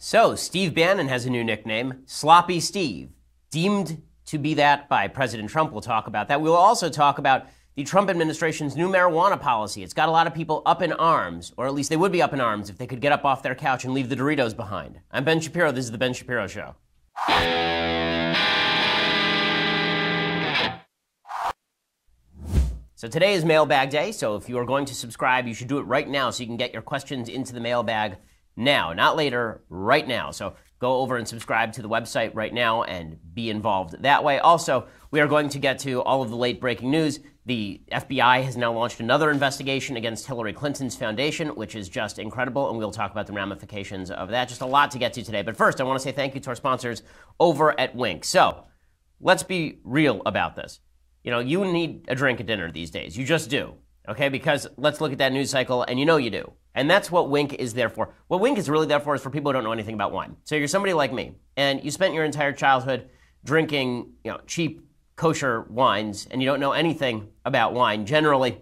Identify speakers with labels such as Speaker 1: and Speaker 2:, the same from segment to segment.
Speaker 1: So, Steve Bannon has a new nickname, Sloppy Steve, deemed to be that by President Trump. We'll talk about that. We'll also talk about the Trump administration's new marijuana policy. It's got a lot of people up in arms, or at least they would be up in arms if they could get up off their couch and leave the Doritos behind. I'm Ben Shapiro. This is The Ben Shapiro Show. So today is mailbag day, so if you are going to subscribe, you should do it right now so you can get your questions into the mailbag now, not later, right now. So go over and subscribe to the website right now and be involved that way. Also, we are going to get to all of the late breaking news. The FBI has now launched another investigation against Hillary Clinton's foundation, which is just incredible, and we'll talk about the ramifications of that. Just a lot to get to today. But first, I want to say thank you to our sponsors over at Wink. So let's be real about this. You know, you need a drink at dinner these days. You just do. Okay, because let's look at that news cycle, and you know you do. And that's what Wink is there for. What Wink is really there for is for people who don't know anything about wine. So you're somebody like me, and you spent your entire childhood drinking, cheap, kosher wines, and you don't know anything about wine generally.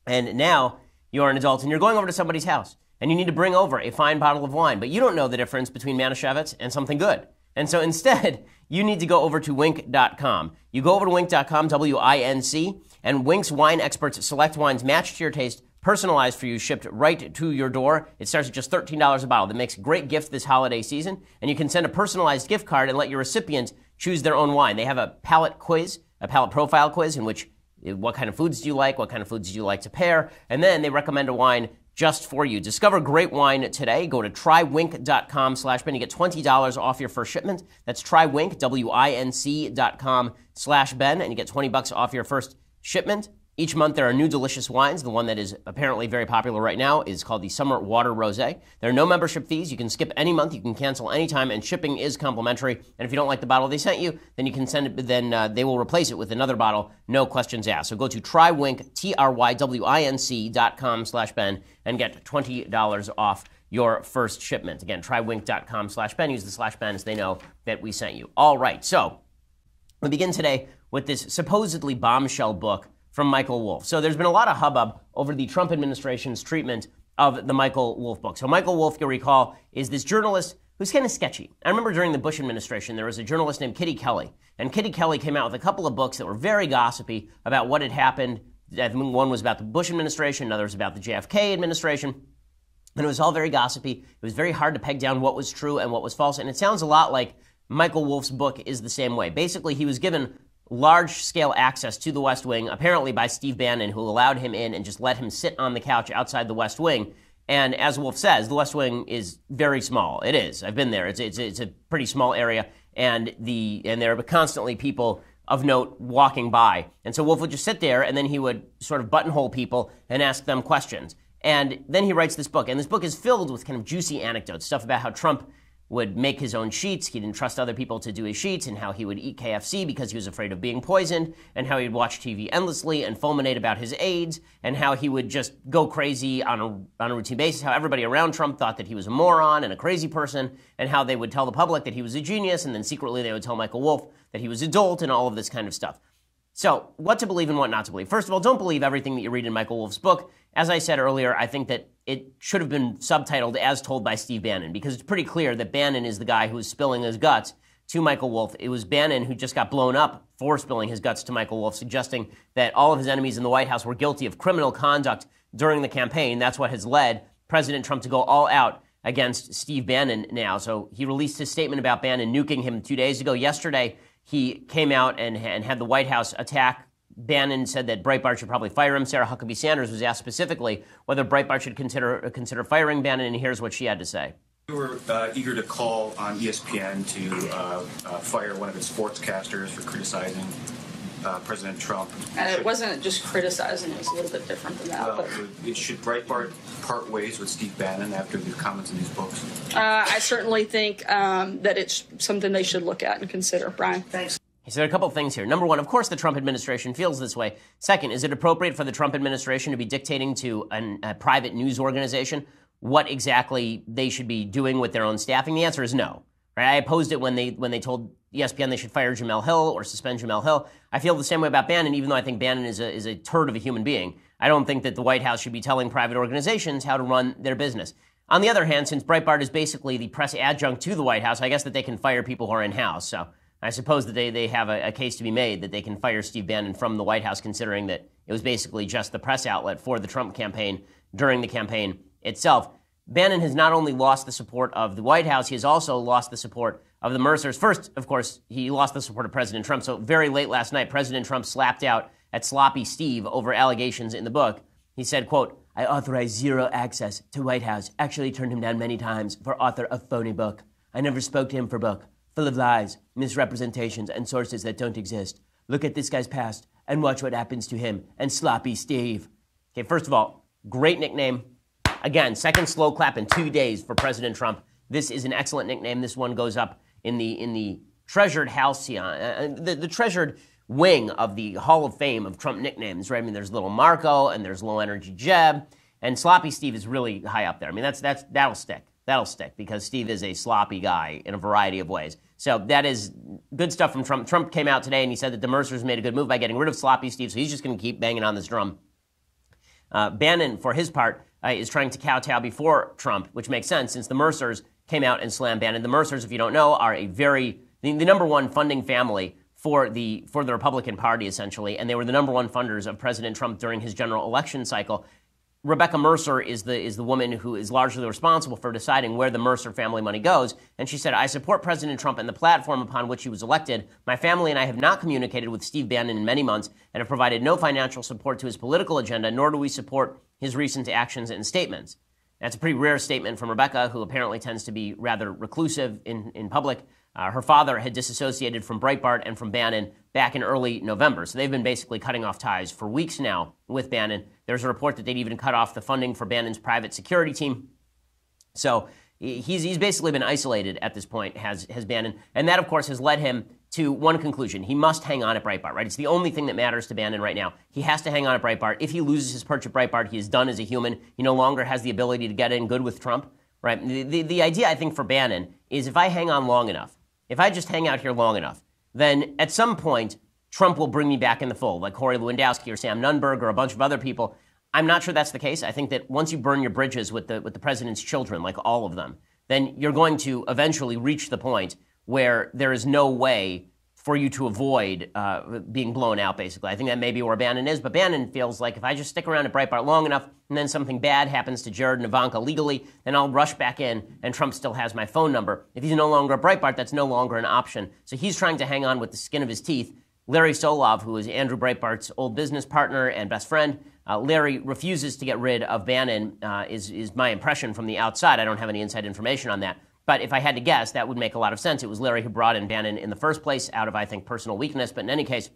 Speaker 1: And now you're an adult, and you're going over to somebody's house, and you need to bring over a fine bottle of wine, but you don't know the difference between Manischewitz and something good. And so instead, you need to go over to Wink.com. You go over to Wink.com, W-I-N-C, and Wink's wine experts select wines matched to your taste, personalized for you, shipped right to your door. It starts at just $13 a bottle. That makes a great gift this holiday season. And you can send a personalized gift card and let your recipient choose their own wine. They have a palate quiz, a palate profile quiz, in which what kind of foods do you like, what kind of foods do you like to pair, and then they recommend a wine just for you. Discover great wine today. Go to trywink.com/Ben. You get $20 off your first shipment. That's trywink, WINC.com/Ben, and you get $20 off your first shipment. Each month there are new delicious wines. The one that is apparently very popular right now is called the Summer Water Rosé. There are no membership fees. You can skip any month. You can cancel anytime, and shipping is complimentary. And if you don't like the bottle they sent you, then you can send it. Then they will replace it with another bottle. No questions asked. So go to trywink, TRYWINC.com/Ben, and get $20 off your first shipment. Again, trywink.com/Ben. Use the /Ben as they know that we sent you. All right. So we begin today with this supposedly bombshell book from Michael Wolff. So there's been a lot of hubbub over the Trump administration's treatment of the Michael Wolff book. So Michael Wolff, you'll recall, is this journalist who's kind of sketchy. I remember during the Bush administration, there was a journalist named Kitty Kelly. And Kitty Kelly came out with a couple of books that were very gossipy about what had happened. One was about the Bush administration, another was about the JFK administration. And it was all very gossipy. It was very hard to peg down what was true and what was false. And it sounds a lot like Michael Wolff's book is the same way. Basically, he was given large-scale access to the West Wing, apparently by Steve Bannon, who allowed him in and just let him sit on the couch outside the West Wing. And as Wolff says, the West Wing is very small. It is. I've been there. It's a pretty small area, and there are constantly people of note walking by. And so Wolff would just sit there, and then he would sort of buttonhole people and ask them questions. And then he writes this book, and this book is filled with kind of juicy anecdotes, stuff about how Trump would make his own sheets. He didn't trust other people to do his sheets, and how he would eat KFC because he was afraid of being poisoned, and how he'd watch TV endlessly and fulminate about his aides, and how he would just go crazy on a routine basis, how everybody around Trump thought that he was a moron and a crazy person, and how they would tell the public that he was a genius, and then secretly they would tell Michael Wolff that he was a dolt, and all of this kind of stuff. So, what to believe and what not to believe. First of all, don't believe everything that you read in Michael Wolff's book. As I said earlier, I think that it should have been subtitled as told by Steve Bannon, because it's pretty clear that Bannon is the guy who's spilling his guts to Michael Wolff. It was Bannon who just got blown up for spilling his guts to Michael Wolff, suggesting that all of his enemies in the White House were guilty of criminal conduct during the campaign. That's what has led President Trump to go all out against Steve Bannon now. So he released his statement about Bannon nuking him 2 days ago. Yesterday, he came out and had the White House attack. Bannon said that Breitbart should probably fire him. Sarah Huckabee Sanders was asked specifically whether Breitbart should consider firing Bannon, and here's what she had to say.
Speaker 2: We were eager to call on ESPN to fire one of its sportscasters for criticizing President Trump.
Speaker 3: And it wasn't just criticizing, it was a little bit different than that.
Speaker 2: Well, should Breitbart part ways with Steve Bannon after the comments in these books?
Speaker 3: I certainly think that it's something they should look at and consider. Brian.
Speaker 2: Thanks.
Speaker 1: He said a couple of things here. Number one, of course the Trump administration feels this way. Second, is it appropriate for the Trump administration to be dictating to a private news organization what exactly they should be doing with their own staffing? The answer is no. Right? I opposed it when they told ESPN they should fire Jamel Hill or suspend Jamel Hill. I feel the same way about Bannon, even though I think Bannon is a turd of a human being. I don't think that the White House should be telling private organizations how to run their business. On the other hand, since Breitbart is basically the press adjunct to the White House, I guess that they can fire people who are in-house. So I suppose that they have a case to be made that they can fire Steve Bannon from the White House, considering that it was basically just the press outlet for the Trump campaign during the campaign itself. Bannon has not only lost the support of the White House, he has also lost the support of the Mercers. First, of course, he lost the support of President Trump. So very late last night, President Trump slapped out at Sloppy Steve over allegations in the book. He said, quote, "I authorized zero access to White House. Actually turned him down many times for author of phony book. I never spoke to him for book. Full of lies, misrepresentations, and sources that don't exist. Look at this guy's past and watch what happens to him and Sloppy Steve." Okay, first of all, great nickname. Again, second slow clap in 2 days for President Trump. This is an excellent nickname. This one goes up in the treasured halcyon, the treasured wing of the Hall of Fame of Trump nicknames, right? I mean, there's Little Marco and there's Low Energy Jeb, and Sloppy Steve is really high up there. I mean, that'll stick. That'll stick because Steve is a sloppy guy in a variety of ways. So that is good stuff from Trump. Trump came out today and he said that the Mercers made a good move by getting rid of Sloppy Steve, so he's just going to keep banging on this drum. Bannon, for his part, is trying to kowtow before Trump, which makes sense since the Mercers came out and slammed Bannon. The Mercers, if you don't know, are the number one funding family for the Republican Party, essentially, and they were the number one funders of President Trump during his general election cycle. Rebecca Mercer is the woman who is largely responsible for deciding where the Mercer family money goes. And she said, "I support President Trump and the platform upon which he was elected. My family and I have not communicated with Steve Bannon in many months and have provided no financial support to his political agenda, nor do we support his recent actions and statements." That's a pretty rare statement from Rebecca, who apparently tends to be rather reclusive in public. Her father had disassociated from Breitbart and from Bannon back in early November. So they've been basically cutting off ties for weeks now with Bannon. There's a report that they'd even cut off the funding for Bannon's private security team. So he's basically been isolated at this point, has Bannon. And that, of course, has led him to one conclusion. He must hang on at Breitbart, right? It's the only thing that matters to Bannon right now. He has to hang on at Breitbart. If he loses his perch at Breitbart, he is done as a human. He no longer has the ability to get in good with Trump, right? The idea, I think, for Bannon is if I hang on long enough, if I just hang out here long enough, then at some point, Trump will bring me back in the fold, like Corey Lewandowski or Sam Nunberg or a bunch of other people. I'm not sure that's the case. I think that once you burn your bridges with the president's children, like all of them, then you're going to eventually reach the point where there is no way for you to avoid being blown out, basically. I think that may be where Bannon is, but Bannon feels like if I just stick around at Breitbart long enough and then something bad happens to Jared and Ivanka legally, then I'll rush back in and Trump still has my phone number. If he's no longer at Breitbart, that's no longer an option. So he's trying to hang on with the skin of his teeth. Larry Solov, who is Andrew Breitbart's old business partner and best friend, Larry refuses to get rid of Bannon, is my impression from the outside. I don't have any inside information on that. But if I had to guess, that would make a lot of sense. It was Larry who brought in Bannon in the first place out of, I think, personal weakness. But in any case,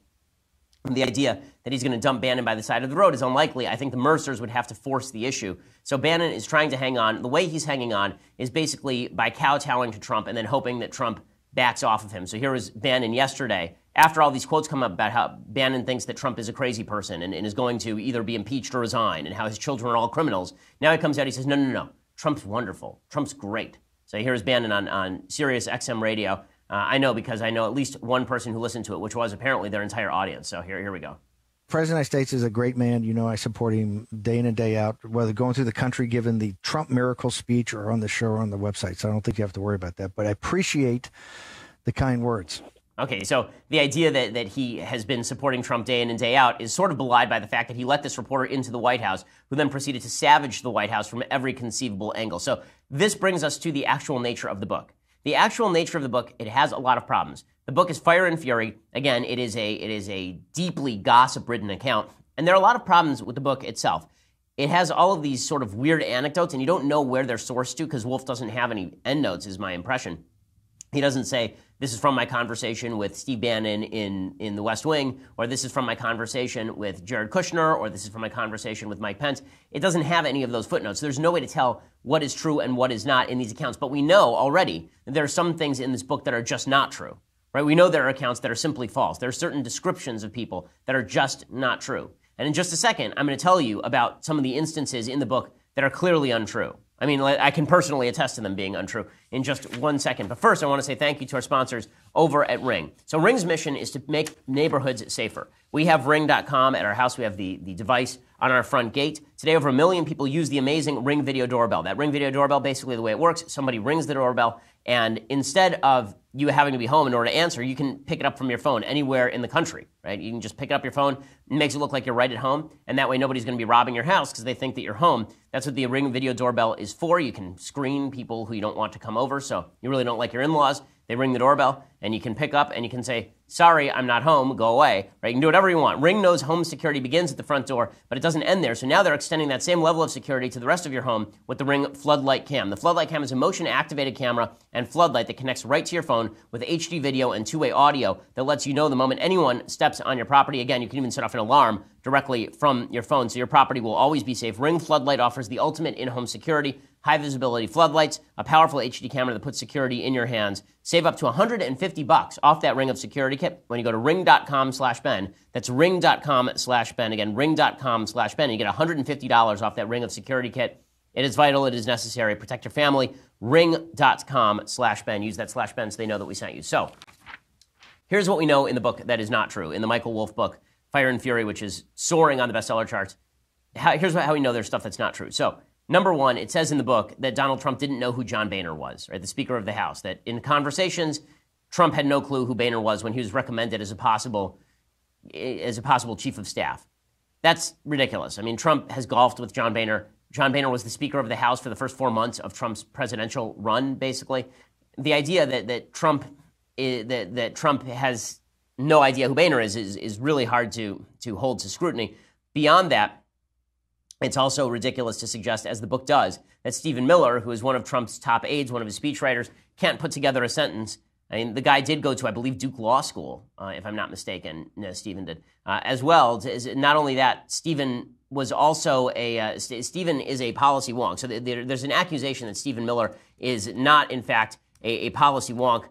Speaker 1: the idea that he's going to dump Bannon by the side of the road is unlikely. I think the Mercers would have to force the issue. So Bannon is trying to hang on. The way he's hanging on is basically by kowtowing to Trump and then hoping that Trump backs off of him. So here was Bannon yesterday, after all these quotes come up about how Bannon thinks that Trump is a crazy person and is going to either be impeached or resign and how his children are all criminals. Now he comes out, he says, no. Trump's wonderful. Trump's great. So here's Bannon on Sirius XM radio. I know because I know at least one person who listened to it, which was apparently their entire audience. So here we go.
Speaker 4: President of the United States is a great man. You know, I support him day in and day out, whether going through the country, giving the Trump miracle speech or on the show or on the website. So I don't think you have to worry about that. But I appreciate the kind words.
Speaker 1: Okay, so the idea that he has been supporting Trump day in and day out is sort of belied by the fact that he let this reporter into the White House, who then proceeded to savage the White House from every conceivable angle. So this brings us to the actual nature of the book. The actual nature of the book, it has a lot of problems. The book is Fire and Fury. Again, it is a deeply gossip-ridden account, and there are a lot of problems with the book itself. It has all of these sort of weird anecdotes, and you don't know where they're sourced to because Wolf doesn't have any endnotes, is my impression. He doesn't say, this is from my conversation with Steve Bannon in the West Wing, or this is from my conversation with Jared Kushner, or this is from my conversation with Mike Pence. It doesn't have any of those footnotes. There's no way to tell what is true and what is not in these accounts. But we know already that there are some things in this book that are just not true, right? We know there are accounts that are simply false. There are certain descriptions of people that are just not true. And in just a second, I'm going to tell you about some of the instances in the book that are clearly untrue. I mean, I can personally attest to them being untrue in just 1 second. But first, I want to say thank you to our sponsors over at Ring. So Ring's mission is to make neighborhoods safer. We have Ring.com at our house. We have the device on our front gate. Today, over 1 million people use the amazing Ring Video Doorbell. That Ring Video Doorbell, basically the way it works, somebody rings the doorbell, and instead of you having to be home in order to answer, you can pick it up from your phone anywhere in the country, right? You can just pick up your phone. It makes it look like you're right at home, and that way nobody's going to be robbing your house because they think that you're home. That's what the Ring Video Doorbell is for. You can screen people who you don't want to come over, so you really don't like your in-laws. They ring the doorbell, and you can pick up, and you can say, sorry, I'm not home, go away. Right? You can do whatever you want. Ring knows home security begins at the front door, but it doesn't end there. So now they're extending that same level of security to the rest of your home with the Ring Floodlight Cam. The Floodlight Cam is a motion-activated camera and floodlight that connects right to your phone with HD video and two-way audio that lets you know the moment anyone steps on your property. Again, you can even set off an alarm directly from your phone, so your property will always be safe. Ring Floodlight offers the ultimate in-home security, high-visibility floodlights, a powerful HD camera that puts security in your hands. Save up to $150 off that Ring of Security kit when you go to ring.com/Ben. That's ring.com/Ben. Again, ring.com/Ben. You get $150 off that Ring of Security kit. It is vital. It is necessary. Protect your family. Ring.com/Ben. Use that /Ben so they know that we sent you. So here's what we know in the book that is not true. In the Michael Wolff book, Fire and Fury, which is soaring on the bestseller charts, here's how we know there's stuff that's not true. So number one, it says in the book that Donald Trump didn't know who John Boehner was, right, the Speaker of the House, that in conversations, Trump had no clue who Boehner was when he was recommended as a possible chief of staff. That's ridiculous. I mean, Trump has golfed with John Boehner. John Boehner was the Speaker of the House for the first 4 months of Trump's presidential run, basically. The idea that Trump has no idea who Boehner is really hard to hold to scrutiny. Beyond that, it's also ridiculous to suggest, as the book does, that Stephen Miller, who is one of Trump's top aides, one of his speechwriters, can't put together a sentence. I mean, the guy did go to, I believe, Duke Law School, if I'm not mistaken. No, Stephen did. As well, not only that, Stephen was also Stephen is a policy wonk. So there's an accusation that Stephen Miller is not, in fact, a policy wonk.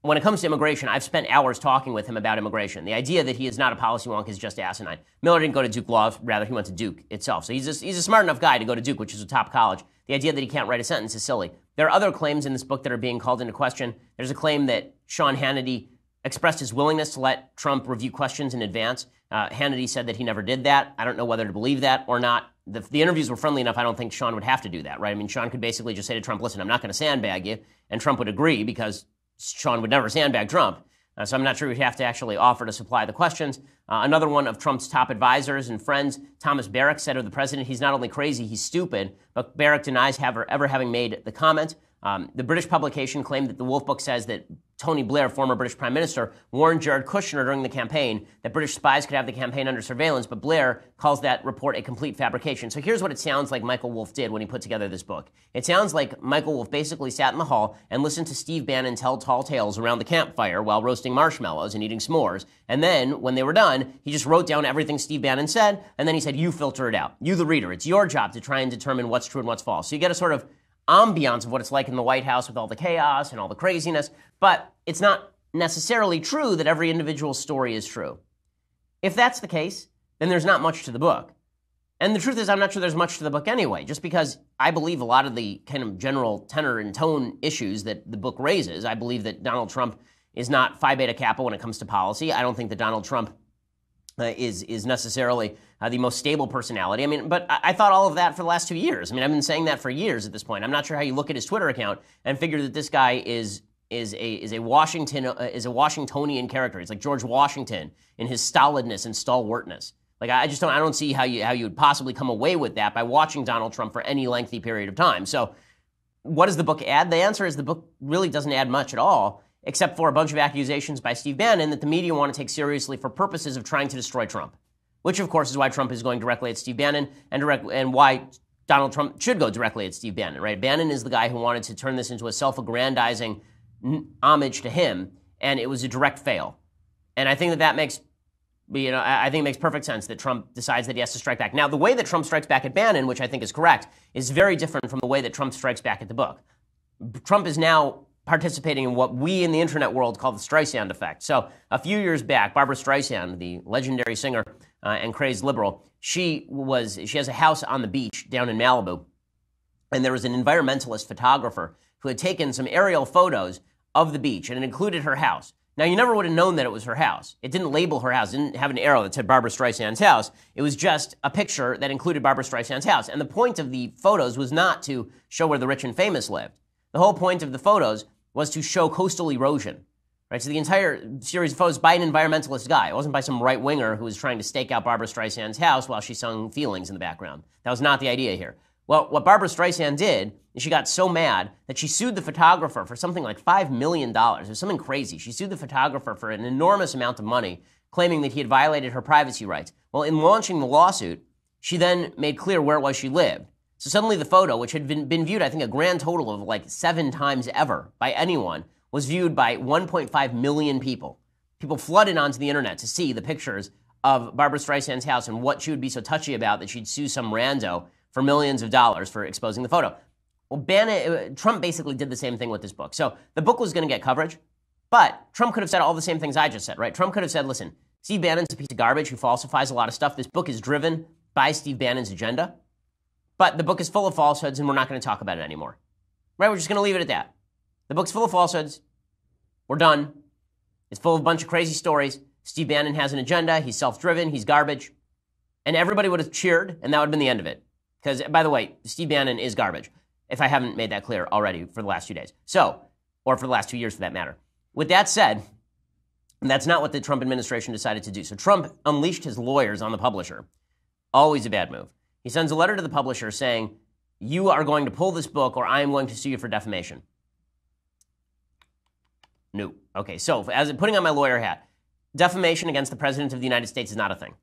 Speaker 1: When it comes to immigration, I've spent hours talking with him about immigration. The idea that he is not a policy wonk is just asinine. Miller didn't go to Duke Law, rather he went to Duke itself. So he's a smart enough guy to go to Duke, which is a top college. The idea that he can't write a sentence is silly. There are other claims in this book that are being called into question. There's a claim that Sean Hannity expressed his willingness to let Trump review questions in advance. Hannity said that he never did that. I don't know whether to believe that or not. The interviews were friendly enough, I don't think Sean would have to do that, right? I mean, Sean could basically just say to Trump, listen, I'm not going to sandbag you, and Trump would agree because Sean would never sandbag Trump. So I'm not sure we'd have to actually offer to supply the questions. Another one of Trump's top advisors and friends, Thomas Barrack, said of the president, he's not only crazy, he's stupid. But Barrack denies ever having made the comment. The British publication claimed that the Wolff book says that Tony Blair, former British Prime Minister, warned Jared Kushner during the campaign that British spies could have the campaign under surveillance, but Blair calls that report a complete fabrication. So here's what it sounds like Michael Wolff did when he put together this book. It sounds like Michael Wolff basically sat in the hall and listened to Steve Bannon tell tall tales around the campfire while roasting marshmallows and eating s'mores. And then, when they were done, he just wrote down everything Steve Bannon said, and then he said, you filter it out. You, the reader. It's your job to try and determine what's true and what's false. So you get a sort of ambiance of what it's like in the White House with all the chaos and all the craziness, but it's not necessarily true that every individual story is true. If that's the case, then there's not much to the book. And the truth is, I'm not sure there's much to the book anyway, just because I believe a lot of the kind of general tenor and tone issues that the book raises. I believe that Donald Trump is not Phi Beta Kappa when it comes to policy. I don't think that Donald Trump is necessarily the most stable personality. I mean, but I thought all of that for the last 2 years. I mean, I've been saying that for years at this point. I'm not sure how you look at his Twitter account and figure that this guy is a Washingtonian character. He's like George Washington in his stolidness and stalwartness. Like I don't see how you would possibly come away with that by watching Donald Trump for any lengthy period of time. So, what does the book add? The answer is the book really doesn't add much at all, except for a bunch of accusations by Steve Bannon that the media want to take seriously for purposes of trying to destroy Trump, which, of course, is why Trump is going directly at Steve Bannon and why Donald Trump should go directly at Steve Bannon, right? Bannon is the guy who wanted to turn this into a self-aggrandizing homage to him, and it was a direct fail. And I think that makes, I think it makes perfect sense that Trump decides that he has to strike back. Now, the way that Trump strikes back at Bannon, which I think is correct, is very different from the way that Trump strikes back at the book. Trump is now participating in what we in the internet world call the Streisand effect. So a few years back, Barbra Streisand, the legendary singer and crazed liberal, she has a house on the beach down in Malibu, and there was an environmentalist photographer who had taken some aerial photos of the beach, and it included her house. Now, you never would have known that it was her house. It didn't label her house. It didn't have an arrow that said Barbara Streisand's house. It was just a picture that included Barbara Streisand's house. And the point of the photos was not to show where the rich and famous lived. The whole point of the photos was to show coastal erosion. Right? So the entire series of photos by an environmentalist guy. It wasn't by some right-winger who was trying to stake out Barbara Streisand's house while she sung Feelings in the background. That was not the idea here. Well, what Barbara Streisand did is she got so mad that she sued the photographer for something like $5 million. It was something crazy. She sued the photographer for an enormous amount of money, claiming that he had violated her privacy rights. Well, in launching the lawsuit, she then made clear where it was she lived. So suddenly the photo, which had been viewed, I think, a grand total of like 7 times ever by anyone, was viewed by 1.5 million people. People flooded onto the internet to see the pictures of Barbara Streisand's house and what she would be so touchy about that she'd sue some rando for millions of dollars for exposing the photo. Well, Trump basically did the same thing with this book. So the book was going to get coverage, but Trump could have said all the same things I just said, right? Trump could have said, listen, Steve Bannon's a piece of garbage who falsifies a lot of stuff. This book is driven by Steve Bannon's agenda, but the book is full of falsehoods and we're not going to talk about it anymore. Right? We're just going to leave it at that. The book's full of falsehoods. We're done. It's full of a bunch of crazy stories. Steve Bannon has an agenda. He's self-driven. He's garbage. And everybody would have cheered, and that would have been the end of it. Because, by the way, Steve Bannon is garbage, if I haven't made that clear already for the last 2 days. So, or for the last 2 years for that matter. With that said, that's not what the Trump administration decided to do. So Trump unleashed his lawyers on the publisher. Always a bad move. He sends a letter to the publisher saying, you are going to pull this book or I am going to sue you for defamation. No. Okay, so as putting on my lawyer hat, defamation against the President of the United States is not a thing.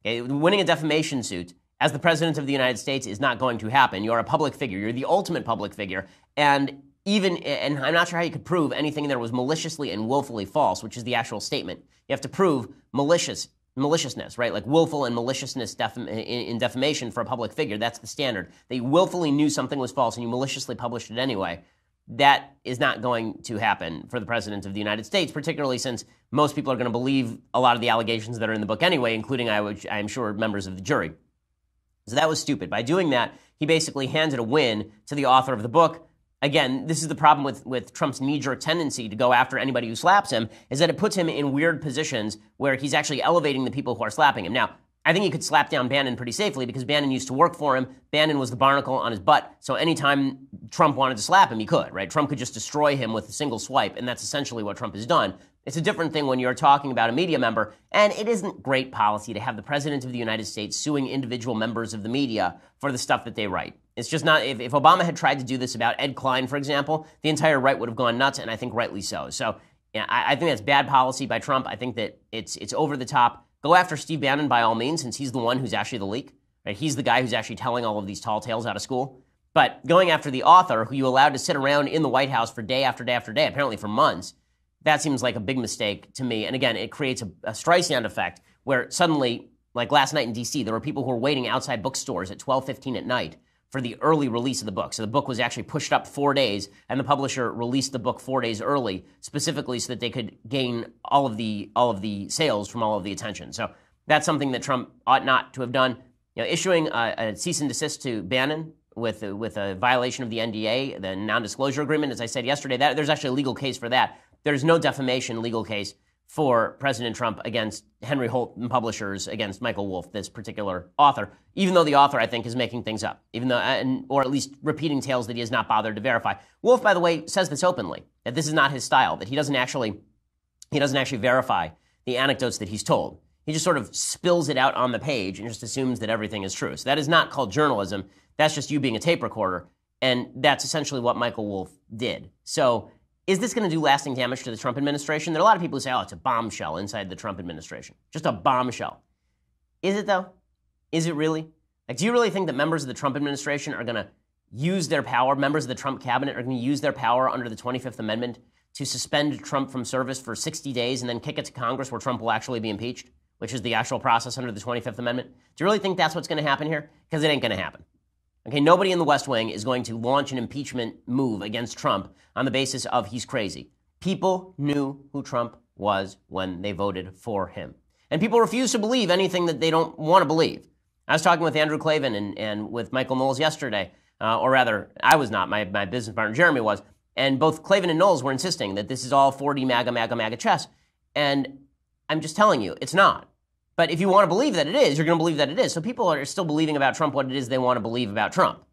Speaker 1: Okay, winning a defamation suit as the President of the United States is not going to happen. You're a public figure. You're the ultimate public figure. And I'm not sure how you could prove anything there was maliciously and willfully false, which is the actual statement. You have to prove maliciousness, right? Like willful and maliciousness in defamation for a public figure. That's the standard. That you willfully knew something was false and you maliciously published it anyway. That is not going to happen for the President of the United States, particularly since most people are going to believe a lot of the allegations that are in the book anyway, including, I am sure, members of the jury. So that was stupid. By doing that, he basically handed a win to the author of the book. Again, this is the problem with Trump's knee-jerk tendency to go after anybody who slaps him, is that it puts him in weird positions where he's actually elevating the people who are slapping him. Now, I think he could slap down Bannon pretty safely because Bannon used to work for him. Bannon was the barnacle on his butt. So anytime Trump wanted to slap him, he could, right? Trump could just destroy him with a single swipe, and that's essentially what Trump has done. It's a different thing when you're talking about a media member, and it isn't great policy to have the President of the United States suing individual members of the media for the stuff that they write. It's just not, if Obama had tried to do this about Ed Klein, for example, the entire right would have gone nuts, and I think rightly so. So yeah, I think that's bad policy by Trump. I think that it's over the top. Go after Steve Bannon by all means, since he's the one who's actually the leak. Right? He's the guy who's actually telling all of these tall tales out of school. But going after the author, who you allowed to sit around in the White House for day after day after day, apparently for months, that seems like a big mistake to me. And again, it creates a Streisand effect where suddenly, like last night in D.C., there were people who were waiting outside bookstores at 12:15 at night for the early release of the book. So the book was actually pushed up 4 days, and the publisher released the book 4 days early, specifically so that they could gain all of the sales from all of the attention. So that's something that Trump ought not to have done. You know, issuing a cease and desist to Bannon with a violation of the NDA, the non-disclosure agreement, as I said yesterday, there's actually a legal case for that. There's no defamation legal case for President Trump against Henry Holt and publishers against Michael Wolff, this particular author, even though the author, I think, is making things up, even though, or at least repeating tales that he has not bothered to verify. Wolff, by the way, says this openly, that this is not his style, that he doesn't actually verify the anecdotes that he's told. He just sort of spills it out on the page and just assumes that everything is true. So that is not called journalism. That's just you being a tape recorder. And that's essentially what Michael Wolff did. So is this going to do lasting damage to the Trump administration? There are a lot of people who say, oh, it's a bombshell inside the Trump administration. Just a bombshell. Is it, though? Is it really? Like, do you really think that members of the Trump administration are going to use their power, members of the Trump cabinet are going to use their power under the 25th Amendment to suspend Trump from service for 60 days and then kick it to Congress where Trump will actually be impeached, which is the actual process under the 25th Amendment? Do you really think that's what's going to happen here? Because it ain't going to happen. Okay, nobody in the West Wing is going to launch an impeachment move against Trump on the basis of he's crazy. People knew who Trump was when they voted for him. And people refuse to believe anything that they don't want to believe. I was talking with Andrew Klavan and with Michael Knowles yesterday, or rather, I was not, my business partner Jeremy was, and both Klavan and Knowles were insisting that this is all 4D MAGA chess. And I'm just telling you, it's not. But if you want to believe that it is, you're going to believe that it is. So people are still believing about Trump what it is they want to believe about Trump.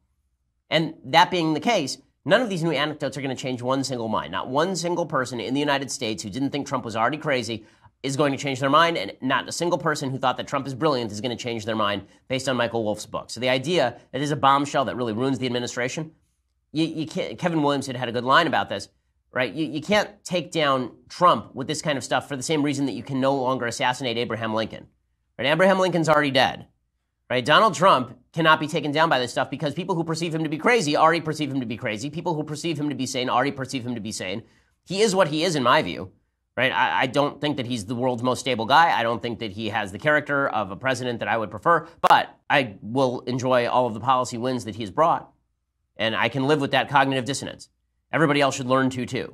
Speaker 1: And that being the case, none of these new anecdotes are going to change one single mind. Not one single person in the United States who didn't think Trump was already crazy is going to change their mind, and not a single person who thought that Trump is brilliant is going to change their mind based on Michael Wolff's book. So the idea that it is a bombshell that really ruins the administration, you can't. Kevin Williamson had a good line about this, right? You can't take down Trump with this kind of stuff for the same reason that you can no longer assassinate Abraham Lincoln. Right? Abraham Lincoln's already dead. Right? Donald Trump cannot be taken down by this stuff because people who perceive him to be crazy already perceive him to be crazy. People who perceive him to be sane already perceive him to be sane. He is what he is in my view. Right? I don't think that he's the world's most stable guy. I don't think that he has the character of a president that I would prefer, but I will enjoy all of the policy wins that he's brought. And I can live with that cognitive dissonance. Everybody else should learn to too.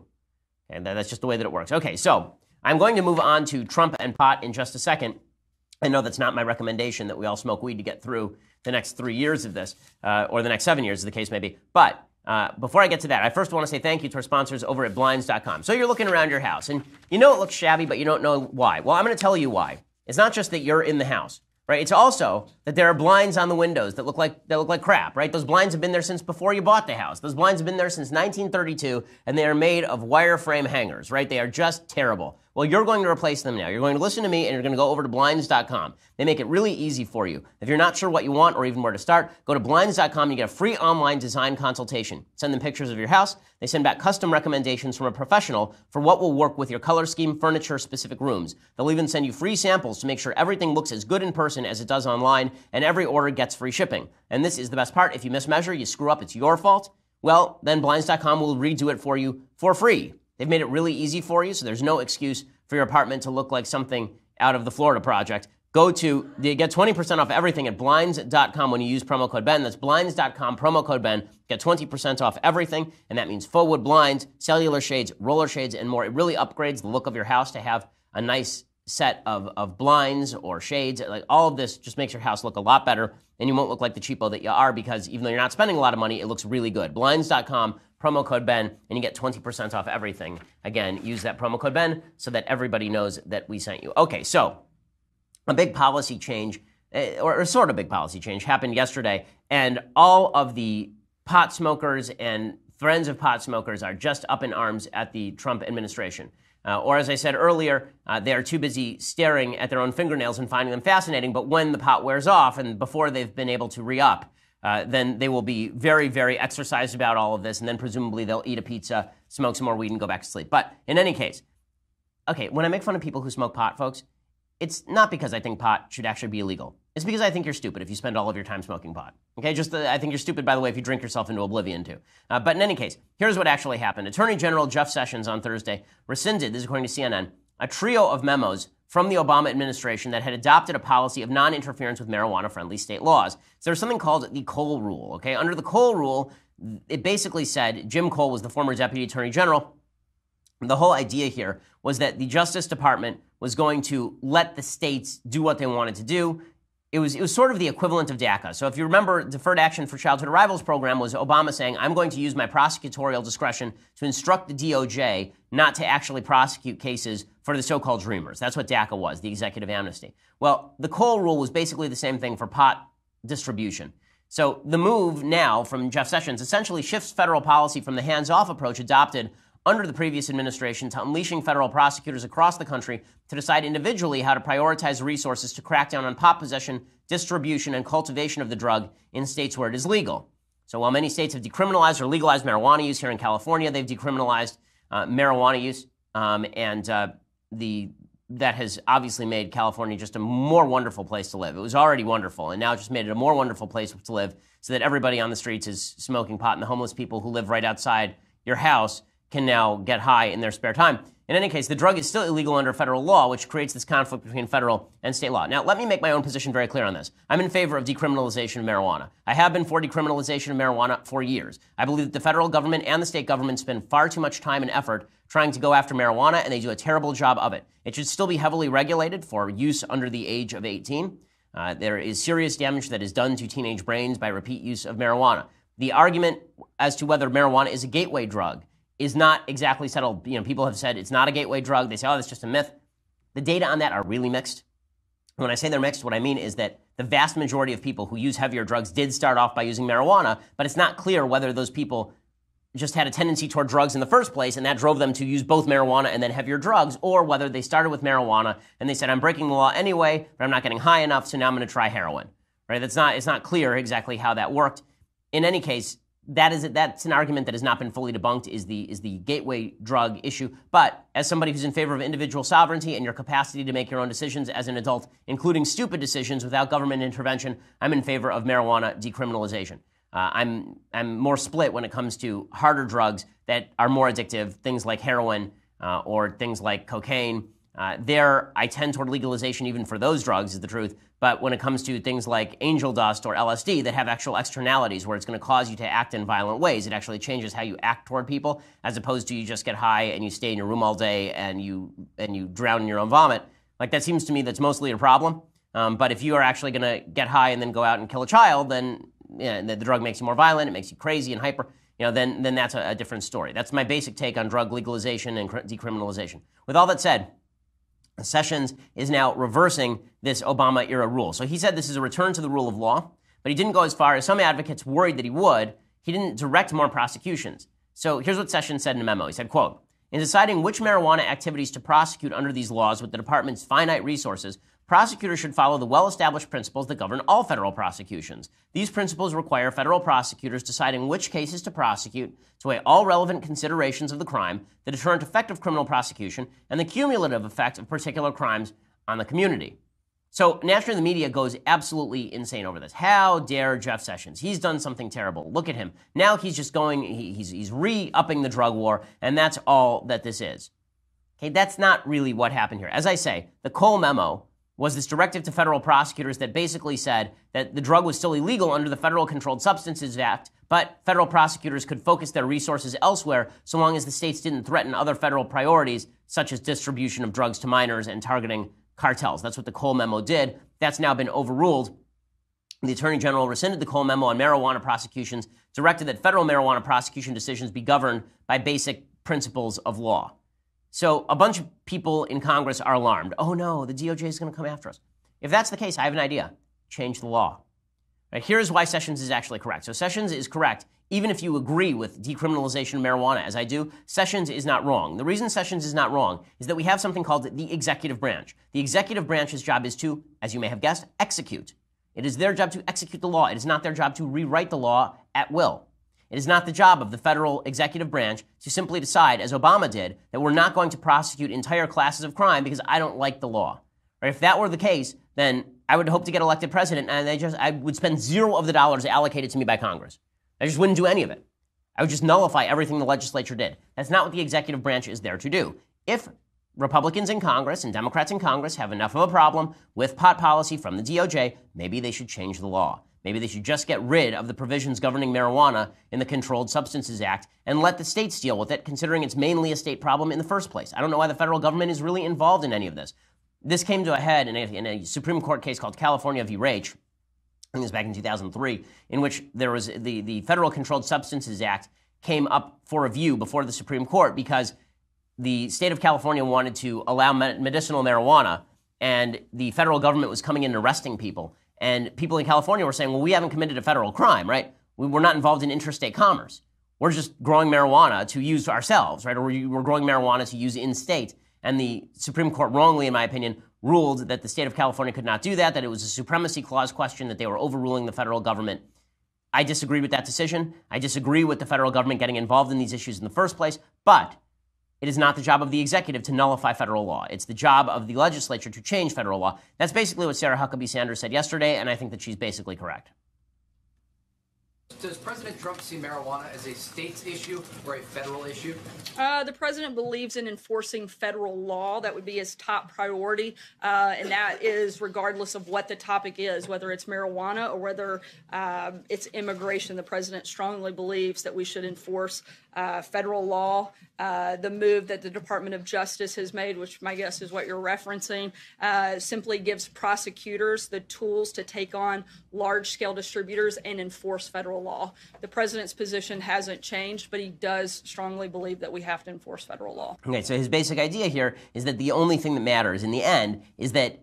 Speaker 1: And that's just the way that it works. Okay, so I'm going to move on to Trump and pot in just a second. I know that's not my recommendation that we all smoke weed to get through the next 3 years of this, or the next 7 years, as the case may be. But before I get to that, I first want to say thank you to our sponsors over at Blinds.com. So you're looking around your house, and you know it looks shabby, but you don't know why. Well, I'm going to tell you why. It's not just that you're in the house, right? It's also that there are blinds on the windows that look like crap, right? Those blinds have been there since before you bought the house. Those blinds have been there since 1932, and they are made of wireframe hangers, right? They are just terrible. Well, you're going to replace them now. You're going to listen to me, and you're going to go over to Blinds.com. They make it really easy for you. If you're not sure what you want or even where to start, go to Blinds.com. You get a free online design consultation. Send them pictures of your house. They send back custom recommendations from a professional for what will work with your color scheme, furniture, specific rooms. They'll even send you free samples to make sure everything looks as good in person as it does online, and every order gets free shipping. And this is the best part. If you mismeasure, you screw up, it's your fault. Well, then Blinds.com will redo it for you for free. They've made it really easy for you, so there's no excuse for your apartment to look like something out of the Florida Project. You get 20% off everything at Blinds.com when you use promo code Ben. That's Blinds.com, promo code Ben. Get 20% off everything, and that means faux wood blinds, cellular shades, roller shades, and more. It really upgrades the look of your house to have a nice set of blinds or shades. Like all of this just makes your house look a lot better, and you won't look like the cheapo that you are, because even though you're not spending a lot of money, it looks really good. Blinds.com, promo code Ben, and you get 20% off everything. Again, use that promo code Ben so that everybody knows that we sent you. Okay, so a big policy change, or sort of big policy change, happened yesterday, and all of the pot smokers and friends of pot smokers are just up in arms at the Trump administration. Or as I said earlier, they are too busy staring at their own fingernails and finding them fascinating, but when the pot wears off and before they've been able to re-up, then they will be very, very exercised about all of this, and then presumably they'll eat a pizza, smoke some more weed, and go back to sleep. But in any case, okay, when I make fun of people who smoke pot, folks, it's not because I think pot should actually be illegal. It's because I think you're stupid if you spend all of your time smoking pot. Okay, I think you're stupid, by the way, if you drink yourself into oblivion, too. But in any case, here's what actually happened. Attorney General Jeff Sessions on Thursday rescinded, this is according to CNN, a trio of memos from the Obama administration that had adopted a policy of non-interference with marijuana-friendly state laws. So there's something called the Cole Rule, okay? Under the Cole Rule, it basically said, Jim Cole was the former Deputy Attorney General. The whole idea here was that the Justice Department was going to let the states do what they wanted to do. It was sort of the equivalent of DACA. So if you remember, Deferred Action for Childhood Arrivals program was Obama saying, I'm going to use my prosecutorial discretion to instruct the DOJ not to actually prosecute cases for the so-called Dreamers. That's what DACA was, the executive amnesty. Well, the Cole Rule was basically the same thing for pot distribution. So the move now from Jeff Sessions essentially shifts federal policy from the hands-off approach adopted under the previous administration to unleashing federal prosecutors across the country to decide individually how to prioritize resources to crack down on pot possession, distribution, and cultivation of the drug in states where it is legal. So while many states have decriminalized or legalized marijuana use, here in California they've decriminalized marijuana use, that has obviously made California just a more wonderful place to live. It was already wonderful, and now it just made it a more wonderful place to live so that everybody on the streets is smoking pot, and the homeless people who live right outside your house can now get high in their spare time. In any case, the drug is still illegal under federal law, which creates this conflict between federal and state law. Now, let me make my own position very clear on this. I'm in favor of decriminalization of marijuana. I have been for decriminalization of marijuana for years. I believe that the federal government and the state government spend far too much time and effort trying to go after marijuana, and they do a terrible job of it. It should still be heavily regulated for use under the age of 18. There is serious damage that is done to teenage brains by repeat use of marijuana. The argument as to whether marijuana is a gateway drug is not exactly settled. You know, people have said it's not a gateway drug. They say, oh, that's just a myth. the data on that are really mixed. When I say they're mixed, what I mean is that the vast majority of people who use heavier drugs did start off by using marijuana, but it's not clear whether those people just had a tendency toward drugs in the first place and that drove them to use both marijuana and then heavier drugs, or whether they started with marijuana and they said, I'm breaking the law anyway, but I'm not getting high enough, so now I'm going to try heroin. Right? It's not clear exactly how that worked. In any case, that's an argument that has not been fully debunked, is the gateway drug issue. But as somebody who's in favor of individual sovereignty and your capacity to make your own decisions as an adult, including stupid decisions without government intervention, I'm in favor of marijuana decriminalization. I'm more split when it comes to harder drugs that are more addictive, things like heroin or things like cocaine. I tend toward legalization even for those drugs, is the truth. But when it comes to things like angel dust or LSD that have actual externalities where it's going to cause you to act in violent ways, it actually changes how you act toward people, as opposed to you just get high and you stay in your room all day and you drown in your own vomit. Like, that seems to me that's mostly a problem. But if you are actually going to get high and then go out and kill a child, then the drug makes you more violent, it makes you crazy and hyper, then that's a different story. That's my basic take on drug legalization and decriminalization. With all that said, Sessions is now reversing this Obama-era rule. So he said this is a return to the rule of law, but he didn't go as far as some advocates worried that he would. He didn't direct more prosecutions. So here's what Sessions said in a memo. He said, quote, in deciding which marijuana activities to prosecute under these laws with the department's finite resources, prosecutors should follow the well-established principles that govern all federal prosecutions. These principles require federal prosecutors deciding which cases to prosecute, to weigh all relevant considerations of the crime, the deterrent effect of criminal prosecution, and the cumulative effect of particular crimes on the community. So naturally, the media goes absolutely insane over this. How dare Jeff Sessions? He's done something terrible. Look at him. Now he's just he's re-upping the drug war, and that's all that this is. Okay, that's not really what happened here. As I say, the Cole memo was this directive to federal prosecutors that basically said that the drug was still illegal under the Federal Controlled Substances Act, but federal prosecutors could focus their resources elsewhere so long as the states didn't threaten other federal priorities, such as distribution of drugs to minors and targeting cartels. That's what the Cole memo did. That's now been overruled. The Attorney General rescinded the Cole memo on marijuana prosecutions, directed that federal marijuana prosecution decisions be governed by basic principles of law. So a bunch of people in Congress are alarmed. Oh no, the DOJ is going to come after us. If that's the case, I have an idea. Change the law. Right, here's why Sessions is actually correct. So Sessions is correct. Even if you agree with decriminalization of marijuana, as I do, Sessions is not wrong. The reason Sessions is not wrong is that we have something called the executive branch. The executive branch's job is to, as you may have guessed, execute. It is their job to execute the law. It is not their job to rewrite the law at will. It is not the job of the federal executive branch to simply decide, as Obama did, that we're not going to prosecute entire classes of crime because I don't like the law. Or if that were the case, then I would hope to get elected president and I would spend zero of the dollars allocated to me by Congress. I just wouldn't do any of it. I would just nullify everything the legislature did. That's not what the executive branch is there to do. If Republicans in Congress and Democrats in Congress have enough of a problem with pot policy from the DOJ, maybe they should change the law. Maybe they should just get rid of the provisions governing marijuana in the Controlled Substances Act and let the states deal with it, considering it's mainly a state problem in the first place. I don't know why the federal government is really involved in any of this. This came to a head in a Supreme Court case called California v. Raich. I think it was back in 2003, in which there was the Federal Controlled Substances Act came up for review before the Supreme Court because the state of California wanted to allow medicinal marijuana, and the federal government was coming in and arresting people. And people in California were saying, well, we haven't committed a federal crime, right? We're not involved in interstate commerce. We're just growing marijuana to use ourselves, right? Or we're growing marijuana to use in state. And the Supreme Court wrongly, in my opinion, ruled that the state of California could not do that it was a supremacy clause question, that they were overruling the federal government. I disagree with that decision. I disagree with the federal government getting involved in these issues in the first place, but it is not the job of the executive to nullify federal law. It's the job of the legislature to change federal law. That's basically what Sarah Huckabee Sanders said yesterday, and I think that she's basically correct.
Speaker 5: Does President Trump see marijuana as a state's issue or a federal issue?
Speaker 3: The president believes in enforcing federal law. That would be his top priority, and that is regardless of what the topic is, whether it's marijuana or whether it's immigration. The president strongly believes that we should enforce federal law. The move that the Department of Justice has made, which my guess is what you're referencing, simply gives prosecutors the tools to take on large-scale distributors and enforce federal federal law. The president's position hasn't changed, but he does strongly believe that we have to enforce federal law.
Speaker 1: Okay, so his basic idea here is that the only thing that matters in the end is that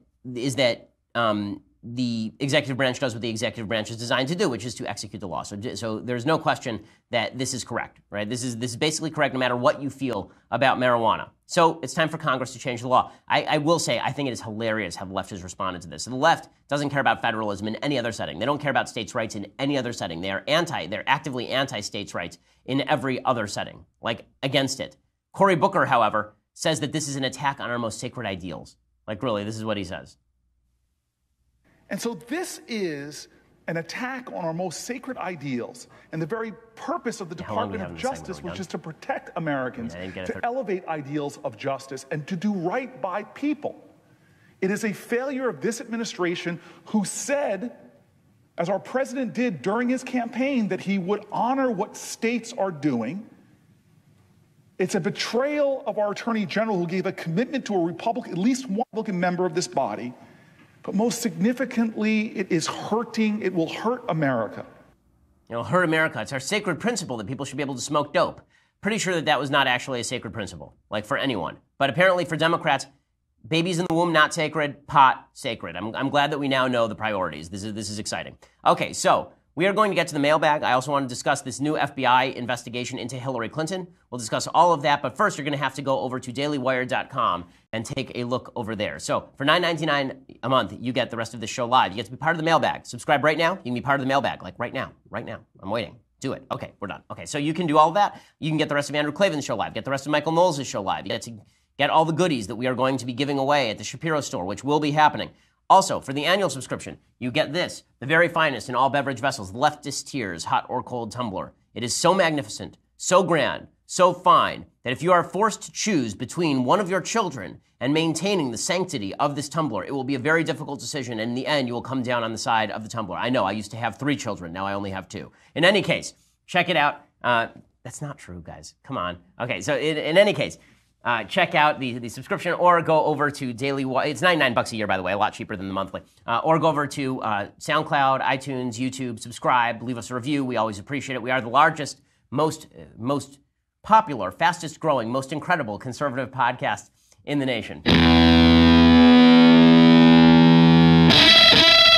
Speaker 1: the executive branch does what the executive branch is designed to do, which is to execute the law. So there's no question that this is correct, right? This is basically correct no matter what you feel about marijuana. So it's time for Congress to change the law. I will say, I think it is hilarious how the left has responded to this. So the left doesn't care about federalism in any other setting. They don't care about states' rights in any other setting. They're actively anti-states' rights in every other setting, like against it. Cory Booker, however, says that this is an attack on our most sacred ideals. Like, really, this is what he says.
Speaker 6: And so this is an attack on our most sacred ideals. And the very purpose of the Department of Justice was just to protect Americans, to elevate ideals of justice, and to do right by people. It is a failure of this administration, who said, as our president did during his campaign, that he would honor what states are doing. It's a betrayal of our Attorney General, who gave a commitment to a Republican, at least one Republican member of this body. But most significantly, it will hurt America.
Speaker 1: It'll hurt America. It's our sacred principle that people should be able to smoke dope. Pretty sure that was not actually a sacred principle, like for anyone. But apparently for Democrats, babies in the womb, not sacred, pot, sacred. I'm glad that we now know the priorities. This is exciting. Okay, so we are going to get to the mailbag. I also want to discuss this new FBI investigation into Hillary Clinton. We'll discuss all of that, but first you're going to have to go over to dailywire.com and take a look over there. So for $9.99 a month, you get the rest of the show live. You get to be part of the mailbag. Subscribe right now. You can be part of the mailbag, like right now. I'm waiting. Do it. Okay, we're done. Okay, so you can do all of that. You can get the rest of Andrew Klavan's show live, get the rest of Michael Knowles' show live. You get to get all the goodies that we are going to be giving away at the Shapiro store, which will be happening. Also, for the annual subscription, you get this, the very finest in all beverage vessels, leftist tears, hot or cold tumbler. It is so magnificent, so grand, so fine, that if you are forced to choose between one of your children and maintaining the sanctity of this tumbler, it will be a very difficult decision, and in the end, you will come down on the side of the tumbler. I know, I used to have 3 children, now I only have 2. In any case, check it out. That's not true, guys. Come on. Okay, so in any case, check out the subscription, or go over to Daily Wire. It's $99 a year, by the way, a lot cheaper than the monthly. Or go over to SoundCloud, iTunes, YouTube, subscribe, leave us a review. We always appreciate it. We are the largest, most popular, fastest growing, most incredible conservative podcast in the nation.